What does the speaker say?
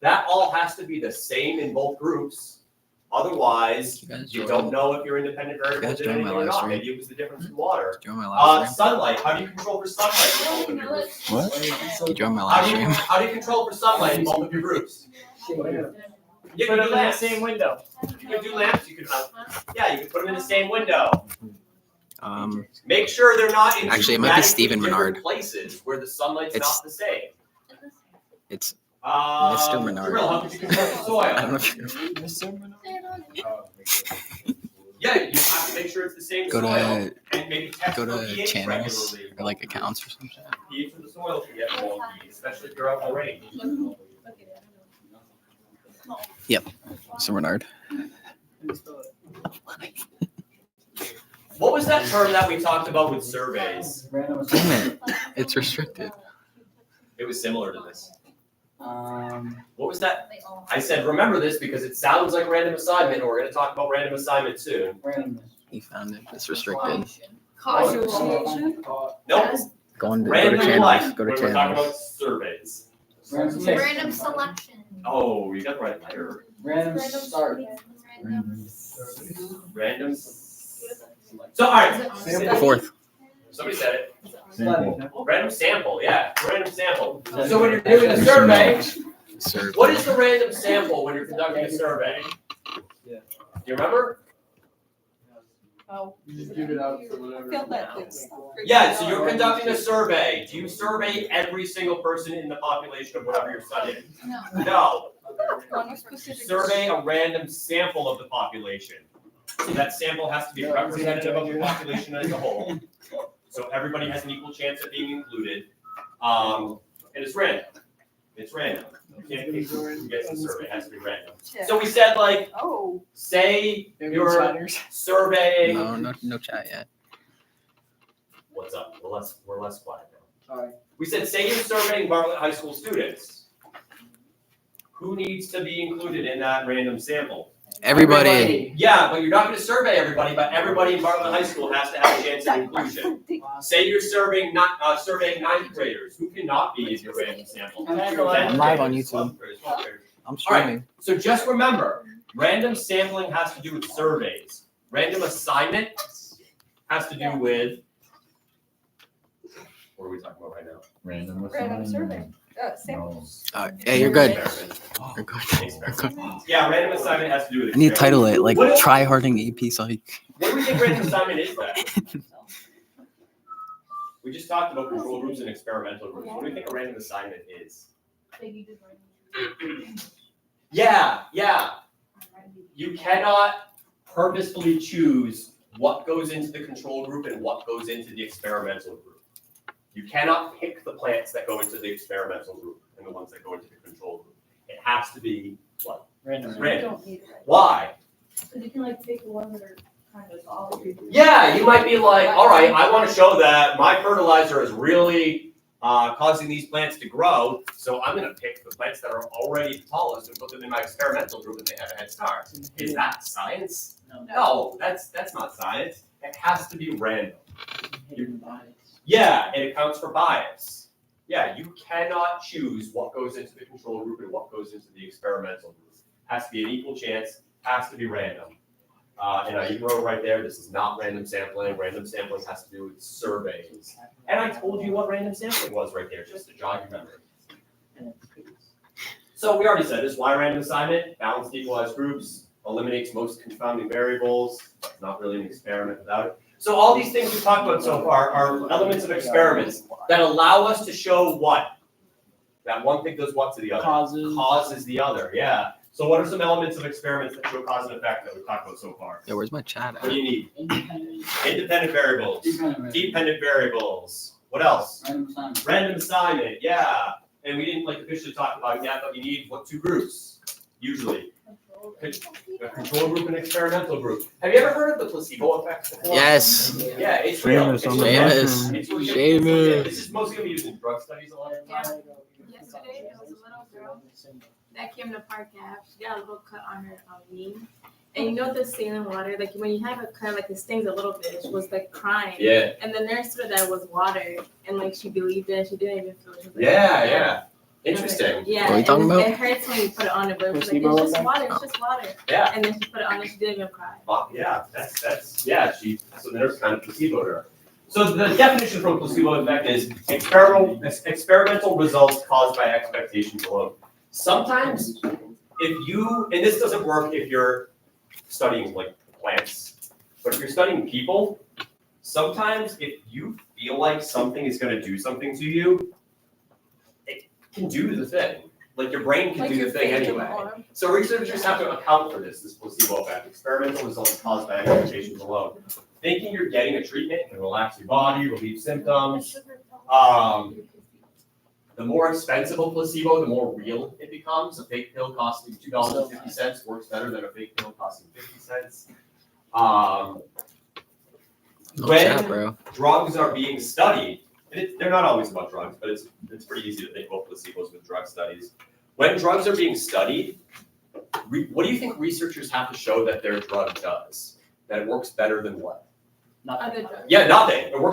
that all has to be the same in both groups. Otherwise, you don't know if your independent variable did anything or not. Maybe it was the difference in water. Sunlight. How do you control for sunlight in both of your groups? What? You joined my live stream. How do you control for sunlight in both of your groups? You can do lamps. Same window. You can do lamps. You can put them in the same window. Make sure they're not in actually, it might be Stephen Menard. Places where the sunlight's not the same. It's Mr. Menard. How could you control the soil? I don't know if you're... Mr. Menard? Yeah, you have to make sure it's the same soil. And maybe test for pH channels regularly. or like accounts or something. pH of the soil can get wonky, especially if you're out in the rain. Yep, Mr. Menard. What was that term that we talked about with surveys? Damn it, it's restricted. It was similar to this. What was that? I said, remember this because it sounds like random assignment, and we're going to talk about random assignment soon. He found it. It's restricted. Causation. Nope. Go to Random channels. life. Go to We're talking channels. about surveys. Random selection. Oh, you got the right letter. Random start. Random. So, all right. Fourth. Somebody said it. Sample. Random sample, yeah. Random sample. So when you're doing a survey, what is the random sample when you're conducting a survey? Do you remember? Oh. You just give it out for whatever. Yeah, so you're conducting a survey. Do you survey every single person in the population of whatever you're studying? No. You survey a random sample of the population. So that sample has to be representative of the population as a whole. So everybody has an equal chance of being included. And it's random. It's random. You can't pick who gets the survey. It has to be random. So we said, like, say you're surveying. No chat yet. What's up? We're less quiet now. All right. We said, say you're surveying Bartlett High School students. Who needs to be included in that random sample? Everybody. Yeah, but you're not going to survey everybody, but everybody in Bartlett High School has to have a chance of inclusion. Say you're surveying ninth graders. Who cannot be in your random sample? I'm live on YouTube. I'm streaming. All right, so just remember, random sampling has to do with surveys. Random assignment has to do with, what are we talking about right now? Random survey. Samples. Yeah, you're good. Experiment. You're good. You're good. Yeah, random assignment has to do with I need to title it like What- Try Harding AP Psych. What do we think random assignment is then? We just talked about control groups and experimental groups. What do we think a random assignment is? Yeah. You cannot purposefully choose what goes into the control group and what goes into the experimental group. You cannot pick the plants that go into the experimental group and the ones that go into the control group. It has to be what? Random. Why? Because you can like pick the ones that are kind of all. Yeah, you might be like, all right, I want to show that my fertilizer is really causing these plants to grow, so I'm going to pick the plants that are already the tallest and put them in my experimental group and they have a head start. Is that science? No, that's not science. It has to be random. Yeah, and it accounts for bias. Yeah, you cannot choose what goes into the control group and what goes into the experimental group. Has to be an equal chance, has to be random. And you wrote right there, this is not random sampling. Random sampling has to do with surveys. And I told you what random sampling was right there, just to jog your memory. So we already said this, why random assignment? Balanced equalized groups, eliminates most confounding variables. Not really an experiment without it. So all these things we've talked about so far are elements of experiments that allow us to show what? That one thing does what to the other? Causes the other, yeah. So what are some elements of experiments that show cause and effect that we've talked about so far? Yeah, where's my chat What do at? you need? Independent variables. Dependent variables. What else? Random assignment, yeah. And we didn't officially talk about it yet, but you need what, 2 groups, usually. A control group and experimental group. Have you ever heard of the placebo effect before? Yes. Yeah, it's real. It's Seamus. It's real. Seamus. This is mostly going to be used in drug studies a lot of the time. Yesterday, there was a little girl that came to Park Ave. She got a little cut on her knee. And you know the saline water, like when you have a cut, like it stings a little bit. She was like crying. Yeah. And the nurse said that was water, and like she believed it. She didn't even feel it. She was like, Yeah. Interesting. Yeah. What are we talking and about? It hurts when you put it on it, but it was like, Placebo it's just effect? water, it's just water. Yeah. And then she put it on and she didn't even cry. Yeah, so the nurse kind of placeboed her. So the definition from placebo effect is experimental results caused by expectations alone. Sometimes if you, and this doesn't work if you're studying like plants, but if you're studying people, sometimes if you feel like something is gonna do something to you, it can do the thing. Like your brain can do the thing anyway. So researchers have to account for this placebo effect. Experimental results caused by expectations alone. Thinking you're getting a treatment can relax your body, relieve symptoms. The more expensive a placebo, the more real it becomes. A fake pill costing $2.50 works better than a fake pill costing 50 cents. No When chat, bro. drugs are being studied, they're not always about drugs, but it's pretty easy to think about placebos with drug studies. When drugs are being studied, what do you think researchers have to show that their drug does? That it works better than what? Other drugs. Yeah, nothing. It works